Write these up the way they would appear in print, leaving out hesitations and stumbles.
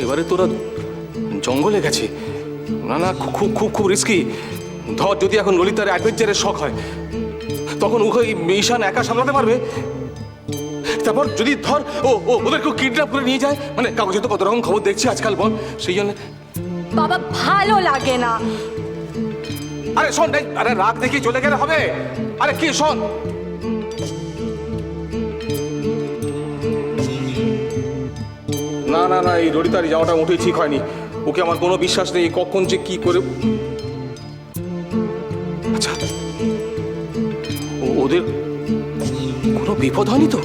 এবারে তোরা জঙ্গলে গেছে। না না, খুব খুব খুব রিস্কি। ধর যদি এখন ললিতার অ্যাডভেঞ্চারের শখ হয়, তখন ওকে ঈশান একা সামলাতে পারবে? তারপর যদি ধর ও ওদেরকে কিডন্যাপ করে নিয়ে যায়, মানে কাগজে তো কত রকম খবর দেখছি আজকাল, বল। সেই জন্য বাবা ভালো লাগে না। আরে শোন, আরে রাগ দেখি চলে গেলে হবে? আরে কি শোন, না না না, এই ললিতার যাওয়াটা মোটেই ঠিক হয়নি। ওকে আমার কোনো বিশ্বাস নেই কখন যে কি করে। আচ্ছা, ওদের কোনো বিপদ হয়নি তো?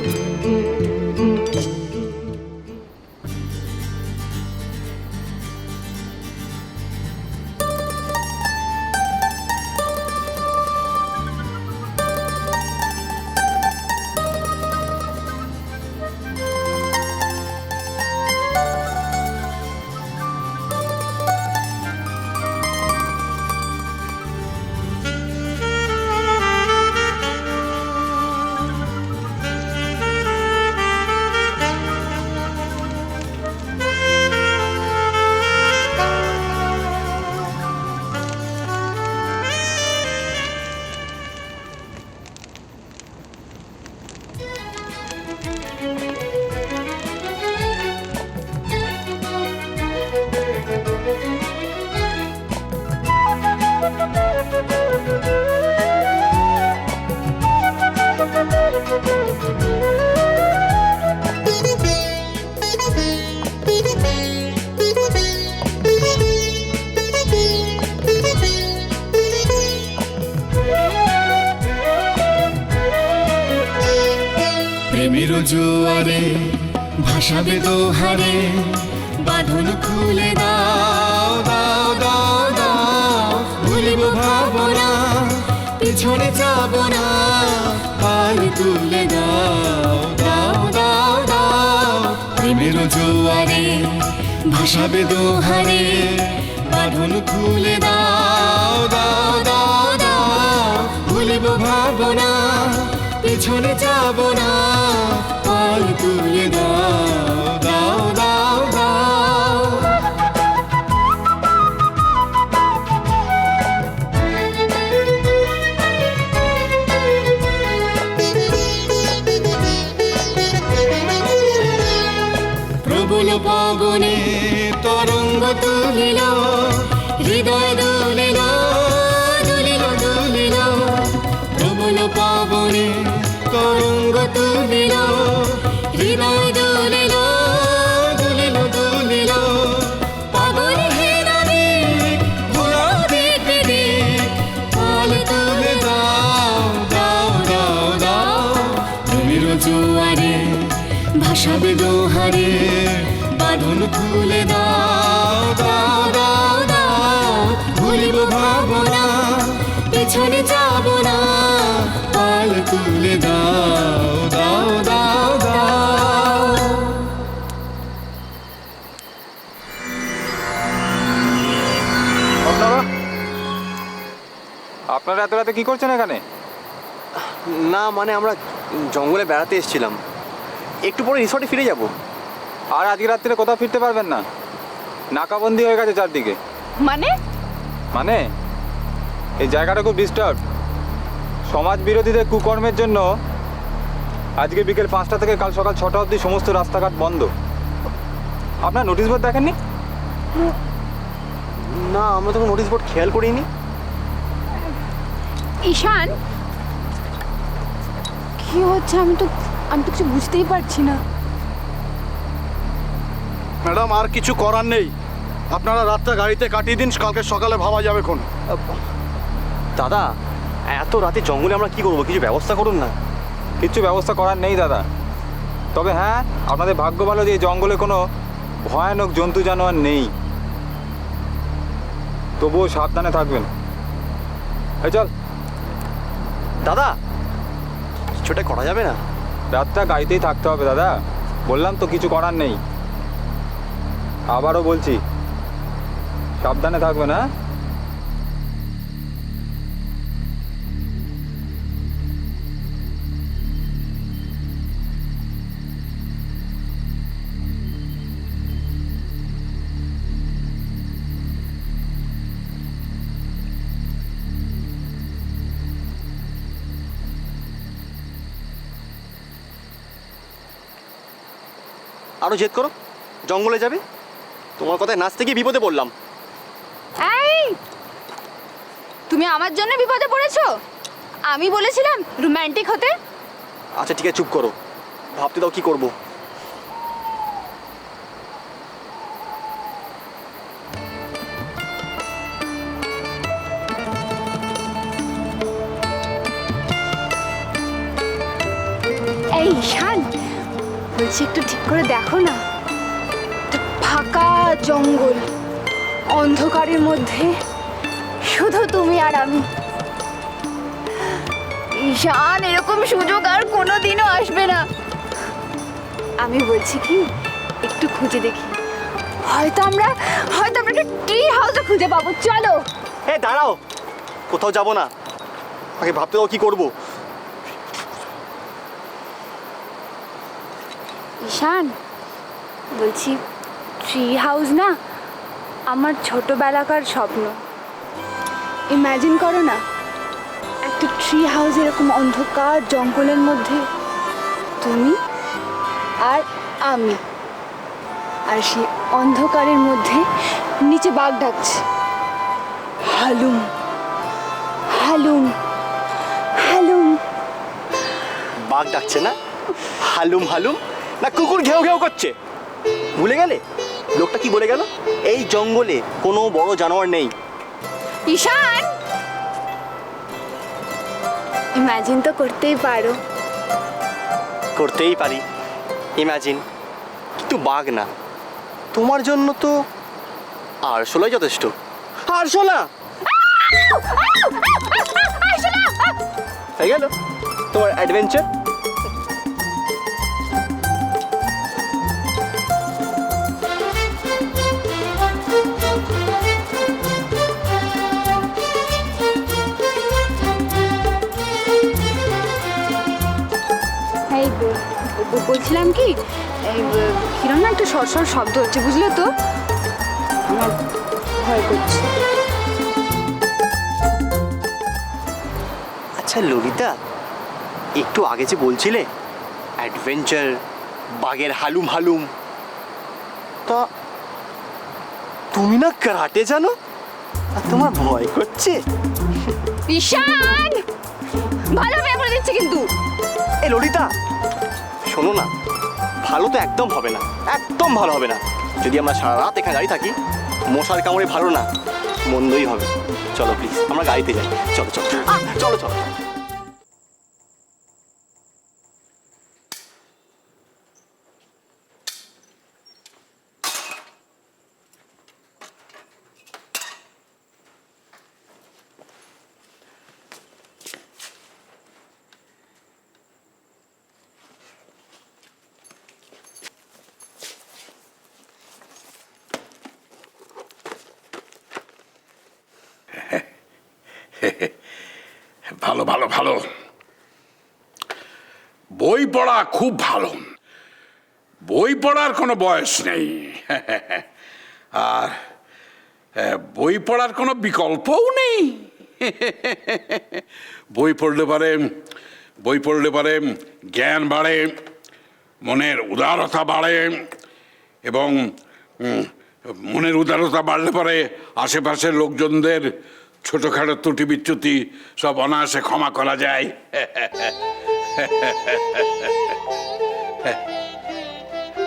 প্রেমের জোয়ারে ভাসাবে দোহারে, বাঁধন খুলে দাও দাও দাও দাও। ভুলিব ভাবনা, পিছনে যাব না, পাল তুলে দাও দাও দাও দাও। প্রেমের জোয়ারে ভাসাবে দোহারে, বাঁধন খুলে দাও দাও দাও দাও। ভুলিব ভাবনা, পিছনে যাব না, পাল তুলে দাও দাও দাও দাও। প্রবল পবনে তরঙ্গ তুলিল, হৃদয় দুলিল দুলিল দুলিল। প্রবল পবনে তরঙ্গ তুলিল, হৃদয় দুলিল দুলিল দুলিল। পাগল হে নদী ঘোরা দেখে দেখ, পাল তুলে দাও দাও দাও দাও। প্রেমের জোয়ারে ভাসাবে দোহারে, বাঁধন খুলে দাও দাও দাও দাও। ভুলিব ভাবনা, পেছনে যাব না, পাল তুলে দাও দাও দাও দাও। আপনারা এত রাতে কি করছেন এখানে? না মানে আমরা জঙ্গলে বেড়াতে এসেছিলাম, একটু পরে রিসর্টে ফিরে যাব। আর আজকে রাত্রে কোথাও ফিরতে পারবেন না, নাকাবন্দি হয়ে গেছে চারদিকে। মানে মানে এই জায়গাটা খুব ডিস্টার্ব। সমাজ বিরোধীদের কুকর্মের জন্য আজকে বিকেল 5টা থেকে কাল সকাল 6টা অবধি সমস্ত রাস্তাঘাট বন্ধ। আপনার নোটিশ বোর্ড দেখেননি? না, আমরা তখন নোটিশ বোর্ড খেয়াল করিনি। ঈশান, কি হচ্ছে? আমি তো কিছু বুঝতেই পারছি না। ম্যাডাম, আর কিছু করার নেই, আপনারা রাতটা গাড়িতে কাটিয়ে দিন, কালকে সকালে ভাবা যাবে কোন। দাদা, এত রাতে জঙ্গলে আমরা কি করবো? কিছু ব্যবস্থা করুন না। কিচ্ছু ব্যবস্থা করার নেই দাদা। তবে হ্যাঁ, আপনাদের ভাগ্য ভালো যে এই জঙ্গলে কোনো ভয়ানক জন্তু জানোয়ার নেই। তবুও সাবধানে থাকবেন। এই চল দাদা, কিছুটা করা যাবে না? রাতটা গাড়িতেই থাকতে হবে দাদা, বললাম তো কিছু করার নেই। আবারও বলছি, সাবধানে থাকবেন। হ্যাঁ, আরও জেদ করো, জঙ্গলে যাবে। তোমার কথায় নাচতে গিয়ে বিপদে পড়লাম। এই তুমি আমার জন্য বিপদে পড়েছো? আমি বলেছিলাম রোমান্টিক হতে। আচ্ছা ঠিক আছে, চুপ করো, ভাবতে দাও কি করবো। এই ঈশান, বলছি একটু ঠিক করে দেখো না, একটা ফাঁকা জঙ্গল, অন্ধকারের মধ্যে শুধু তুমি আর আমি। ঈশান, এরকম সুযোগ আর কোনোদিনও আসবে না। আমি বলছি কি, একটু খুঁজে দেখি, হয়তো আমরা একটা ট্রি হাউসও খুঁজে পাবো। চলো। এ দাঁড়াও, কোথাও যাবো না, আগে ভাবতে দাও কি করবো। ঈশান, বলছি ট্রি হাউস না আমার ছোটবেলাকার স্বপ্ন। ইমাজিন করো না, একটা ট্রি হাউস এরকম অন্ধকার জঙ্গলের মধ্যে, তুমি আর আমি, আর সেই অন্ধকারের মধ্যে নিচে বাঘ ডাকছে, হালুম হালুম হালুম। বাঘ ডাকছে না, হালুম হালুম, না কুকুর ঘেউ ঘেউ করছে? ভুলে গেলে লোকটা কি বলে গেল? এই জঙ্গলে কোনো বড় জানোয়ার নেই। ঈশান, ইমাজিন তো করতেই পারো। করতেই পারি ইমাজিন, কিন্তু বাঘ না। তোমার জন্য তো আরশোলাই যথেষ্ট। আরশোলা হয়ে গেল তোমার অ্যাডভেঞ্চার। এই বলছিলাম কি, এই কিরম না একটু সরসর শব্দ হচ্ছে, বুঝলে তো? আমার ভয় করছে। আচ্ছা ললিতা, একটু আগে যে বলছিলে অ্যাডভেঞ্চার, বাঘের হালুম হালুম, তা তুমি না কারাটে জানো আর তোমার ভয় করছে? ঈশান, ভালো মেয়ে বলে দিচ্ছে কিন্তু। এ ললিতা শোনো না, ভালো তো একদম হবে না, একদম ভালো হবে না। যদি আমরা সারা রাত এখানে দাঁড়িয়ে থাকি, মশার কামড়ে ভালো না, মন্দই হবে। চলো প্লিজ, আমরা গাড়িতে যাই। চলো চলো চলো চলো। ভালো ভালো ভালো, বই পড়া খুব ভালো। বই পড়ার কোনো বয়স নেই, আর বই পড়ার কোনো বিকল্পও নেই। বই পড়লে পারে জ্ঞান বাড়ে, মনের উদারতা বাড়ে, এবং মনের উদারতা বাড়লে পরে আশেপাশের লোকজনদের ছোটখাটো ত্রুটি বিচ্যুতি সব অনায়াসে ক্ষমা করা যায়।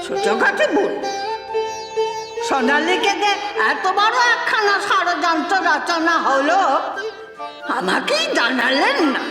ছোটখাটো ভুল, সোনালীকে যে এত বড় একখানা ষড়যন্ত্র রচনা হলো আমাকেই জানালেন না।